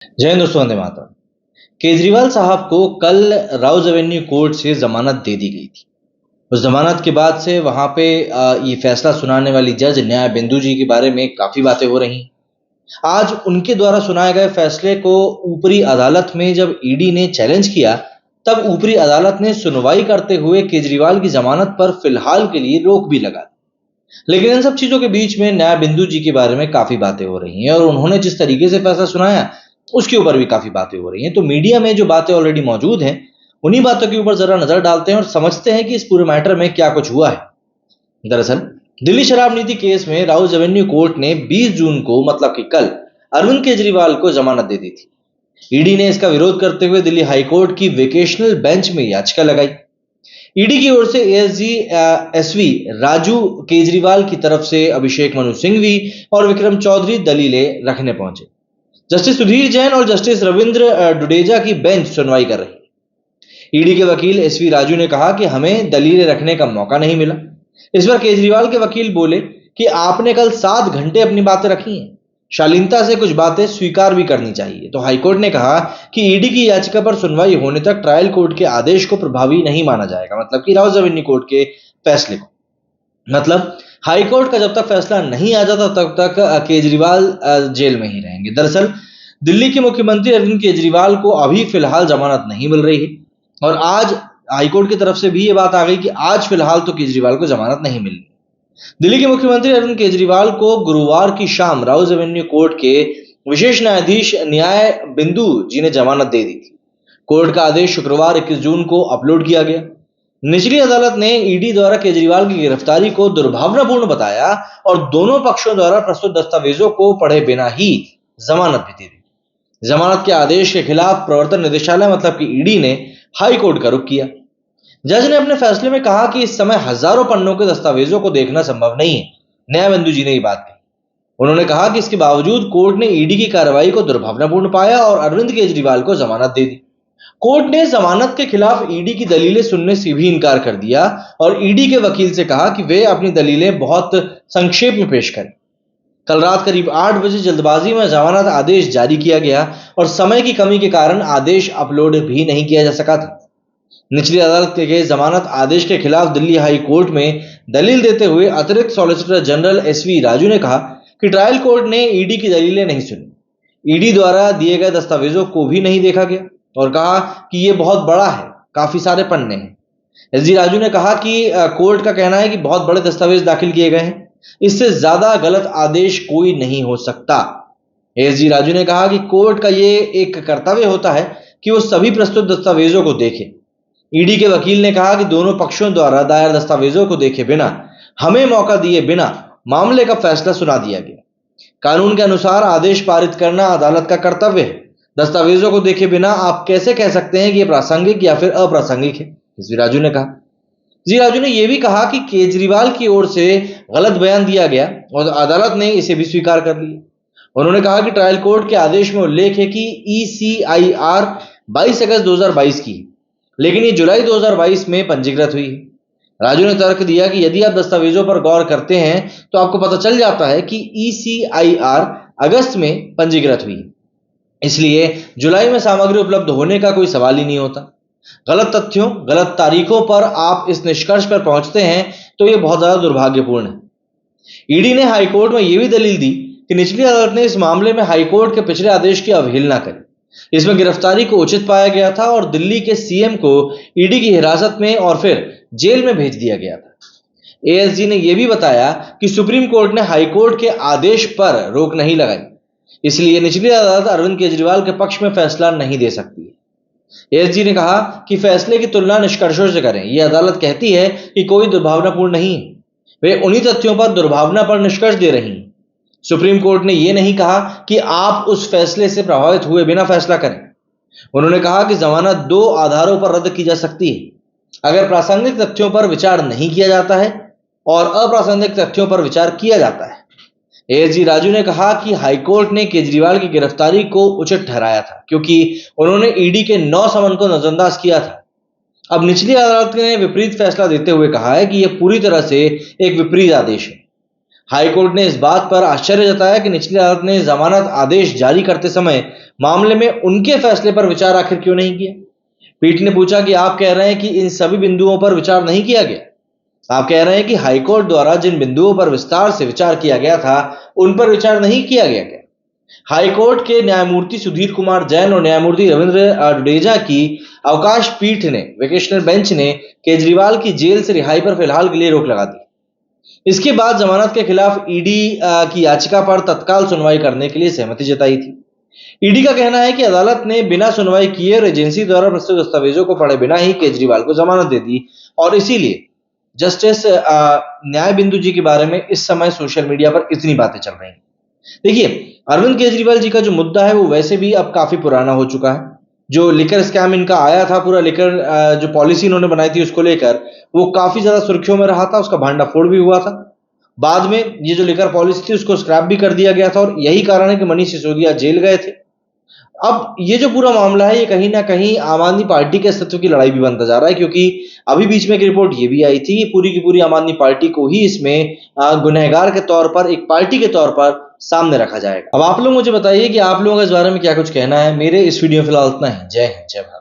जय हिंद दोस्तों, वंदे मातरम। केजरीवाल साहब को कल राउज एवेन्यू कोर्ट से जमानत दे दी गई थी। उस जमानत के बाद से वहां पे ये फैसला सुनाने वाली जज न्याय बिंदु जी के बारे में काफी बातें हो रही। आज उनके द्वारा सुनाए गए फैसले को ऊपरी अदालत में जब ईडी ने चैलेंज किया, तब ऊपरी अदालत ने सुनवाई करते हुए केजरीवाल की जमानत पर फिलहाल के लिए रोक भी लगा दी। लेकिन इन सब चीजों के बीच में न्याय बिंदु जी के बारे में काफी बातें हो रही हैं और उन्होंने जिस तरीके से फैसला सुनाया उसके ऊपर भी काफी बातें हो रही हैं। तो मीडिया में जो बातें ऑलरेडी मौजूद हैं, उन्हीं बातों के ऊपर जरा नजर डालते हैं और समझते हैं कि इस पूरे मैटर में क्या कुछ हुआ है। दरअसल दिल्ली शराब नीति केस में राउज एवेन्यू कोर्ट ने 20 जून को, मतलब कि कल, अरविंद केजरीवाल को जमानत दे दी थी। ईडी ने इसका विरोध करते हुए दिल्ली हाईकोर्ट की वेकेशनल बेंच में याचिका लगाई। ईडी की ओर से एएसजी एसवी राजू केजरीवाल की तरफ से अभिषेक मनु सिंघवी और विक्रम चौधरी दलीलें रखने पहुंचे। जस्टिस सुधीर जैन और जस्टिस रविंद्र डुडेजा की बेंच सुनवाई कर रही है। ईडी के वकील एसवी राजू ने कहा कि हमें दलीलें रखने का मौका नहीं मिला। इस पर केजरीवाल के वकील बोले कि आपने कल 7 घंटे अपनी बातें रखी हैं, शालीनता से कुछ बातें स्वीकार भी करनी चाहिए। तो हाईकोर्ट ने कहा कि ईडी की याचिका पर सुनवाई होने तक ट्रायल कोर्ट के आदेश को प्रभावी नहीं माना जाएगा, मतलब कि राउज एवेन्यू कोर्ट के फैसले को। मतलब हाईकोर्ट का जब तक फैसला नहीं आ जाता तब तक केजरीवाल जेल में ही रहेंगे। दरअसल दिल्ली के मुख्यमंत्री अरविंद केजरीवाल को अभी फिलहाल जमानत नहीं मिल रही है और आज हाईकोर्ट की तरफ से भी ये बात आ गई कि आज फिलहाल तो केजरीवाल को जमानत नहीं मिल रही। दिल्ली के मुख्यमंत्री अरविंद केजरीवाल को गुरुवार की शाम राउज एवेन्यू कोर्ट के विशेष न्यायाधीश न्याय बिंदु जी ने जमानत दे दी थी। कोर्ट का आदेश शुक्रवार 21 जून को अपलोड किया गया। निचली अदालत ने ईडी द्वारा केजरीवाल की गिरफ्तारी को दुर्भावनापूर्ण बताया और दोनों पक्षों द्वारा प्रस्तुत दस्तावेजों को पढ़े बिना ही जमानत भी दे दी। जमानत के आदेश के खिलाफ प्रवर्तन निदेशालय, मतलब कि ईडी, ने हाई कोर्ट का रुख किया। जज ने अपने फैसले में कहा कि इस समय हजारों पन्नों के दस्तावेजों को देखना संभव नहीं है। न्यायबंधु जी ने ये बात कही। उन्होंने कहा कि इसके बावजूद कोर्ट ने ईडी की कार्रवाई को दुर्भावनापूर्ण पाया और अरविंद केजरीवाल को जमानत दे दी। कोर्ट ने जमानत के खिलाफ ईडी की दलीलें सुनने से भी इनकार कर दिया और ईडी के वकील से कहा कि वे अपनी दलीलें बहुत संक्षेप में पेश करें। कल रात करीब 8 बजे जल्दबाजी में जमानत आदेश जारी किया गया और समय की कमी के कारण आदेश अपलोड भी नहीं किया जा सका था। निचली अदालत के जमानत आदेश के खिलाफ दिल्ली हाई कोर्ट में दलील देते हुए अतिरिक्त सॉलिसिटर जनरल एसवी राजू ने कहा कि ट्रायल कोर्ट ने ईडी की दलीलें नहीं सुनी, ईडी द्वारा दिए गए दस्तावेजों को भी नहीं देखा गया और कहा कि ये बहुत बड़ा है, काफी सारे पन्ने हैं। एसजी राजू ने कहा कि कोर्ट का कहना है कि बहुत बड़े दस्तावेज दाखिल किए गए हैं, इससे ज्यादा गलत आदेश कोई नहीं हो सकता। एसजी राजू ने कहा कि कोर्ट का ये एक कर्तव्य होता है कि वो सभी प्रस्तुत दस्तावेजों को देखे। ईडी के वकील ने कहा कि दोनों पक्षों द्वारा दायर दस्तावेजों को देखे बिना, हमें मौका दिए बिना मामले का फैसला सुना दिया गया। कानून के अनुसार आदेश पारित करना अदालत का कर्तव्य है। दस्तावेजों को देखे बिना आप कैसे कह सकते हैं कि ये प्रासंगिक या फिर अप्रासंगिक है, जी राजू ने कहा। जी राजू ने यह भी कहा कि केजरीवाल की ओर से गलत बयान दिया गया और अदालत ने इसे भी स्वीकार कर लिया। उन्होंने कहा कि ट्रायल कोर्ट के आदेश में उल्लेख है कि ECIR 22 अगस्त 2022 की, लेकिन ये जुलाई 2022 में पंजीकृत हुई है। राजू ने तर्क दिया कि यदि आप दस्तावेजों पर गौर करते हैं तो आपको पता चल जाता है कि ECIR अगस्त में पंजीकृत हुई है, इसलिए जुलाई में सामग्री उपलब्ध होने का कोई सवाल ही नहीं होता। गलत तथ्यों, गलत तारीखों पर आप इस निष्कर्ष पर पहुंचते हैं तो यह बहुत ज्यादा दुर्भाग्यपूर्ण है। ईडी ने हाईकोर्ट में यह भी दलील दी कि निचली अदालत ने इस मामले में हाईकोर्ट के पिछले आदेश की अवहेलना करी। इसमें गिरफ्तारी को उचित पाया गया था और दिल्ली के सीएम को ईडी की हिरासत में और फिर जेल में भेज दिया गया था। एएसजी ने यह भी बताया कि सुप्रीम कोर्ट ने हाईकोर्ट के आदेश पर रोक नहीं लगाई, इसलिए निचली अदालत अरविंद केजरीवाल के पक्ष में फैसला नहीं दे सकती है। एएसजी ने कहा कि फैसले की तुलना निष्कर्षों से करें। यह अदालत कहती है कि कोई दुर्भावनापूर्ण नहीं है, वे उन्हीं तथ्यों पर दुर्भावना पर निष्कर्ष दे रही हैं। सुप्रीम कोर्ट ने यह नहीं कहा कि आप उस फैसले से प्रभावित हुए बिना फैसला करें। उन्होंने कहा कि जमानत 2 आधारों पर रद्द की जा सकती है, अगर प्रासंगिक तथ्यों पर विचार नहीं किया जाता है और अप्रासंगिक तथ्यों पर विचार किया जाता है। एएसजी राजू ने कहा कि हाईकोर्ट ने केजरीवाल की गिरफ्तारी को उचित ठहराया था क्योंकि उन्होंने ईडी के 9 समन को नजरअंदाज किया था। अब निचली अदालत ने विपरीत फैसला देते हुए कहा है कि यह पूरी तरह से एक विपरीत आदेश है। हाईकोर्ट ने इस बात पर आश्चर्य जताया कि निचली अदालत ने जमानत आदेश जारी करते समय मामले में उनके फैसले पर विचार आखिर क्यों नहीं किया। पीठ ने पूछा कि आप कह रहे हैं कि इन सभी बिंदुओं पर विचार नहीं किया गया। आप कह रहे हैं कि हाईकोर्ट द्वारा जिन बिंदुओं पर विस्तार से विचार किया गया था उन पर विचार नहीं किया गया क्या? हाईकोर्ट के न्यायमूर्ति सुधीर कुमार जैन और न्यायमूर्ति रविंद्र डडेजा की अवकाश पीठ ने वेकेशनल बेंच ने केजरीवाल की जेल से रिहाई पर फिलहाल के लिए रोक लगा दी। इसके बाद जमानत के खिलाफ ईडी की याचिका पर तत्काल सुनवाई करने के लिए सहमति जताई थी। ईडी का कहना है कि अदालत ने बिना सुनवाई किए और एजेंसी द्वारा प्रस्तुत दस्तावेजों को पढ़े बिना ही केजरीवाल को जमानत दे दी और इसीलिए जस्टिस न्याय बिंदु जी के बारे में इस समय सोशल मीडिया पर इतनी बातें चल रही हैं। देखिए, अरविंद केजरीवाल जी का जो मुद्दा है वो वैसे भी अब काफी पुराना हो चुका है। जो लिकर स्कैम इनका आया था, पूरा लिकर जो पॉलिसी इन्होंने बनाई थी उसको लेकर, वो काफी ज्यादा सुर्खियों में रहा था, उसका भांडाफोड़ भी हुआ था। बाद में ये जो लिकर पॉलिसी थी उसको स्क्रैप भी कर दिया गया था और यही कारण है कि मनीष सिसोदिया जेल गए थे। अब ये जो पूरा मामला है ये कहीं ना कहीं आम आदमी पार्टी के अस्तित्व की लड़ाई भी बनता जा रहा है, क्योंकि अभी बीच में एक रिपोर्ट ये भी आई थी कि पूरी की पूरी आम आदमी पार्टी को ही इसमें गुनहगार के तौर पर, एक पार्टी के तौर पर सामने रखा जाएगा। अब आप लोग मुझे बताइए कि आप लोगों का इस बारे में क्या कुछ कहना है। मेरे इस वीडियो में फिलहाल इतना ही। जय हिंद, जय भारत।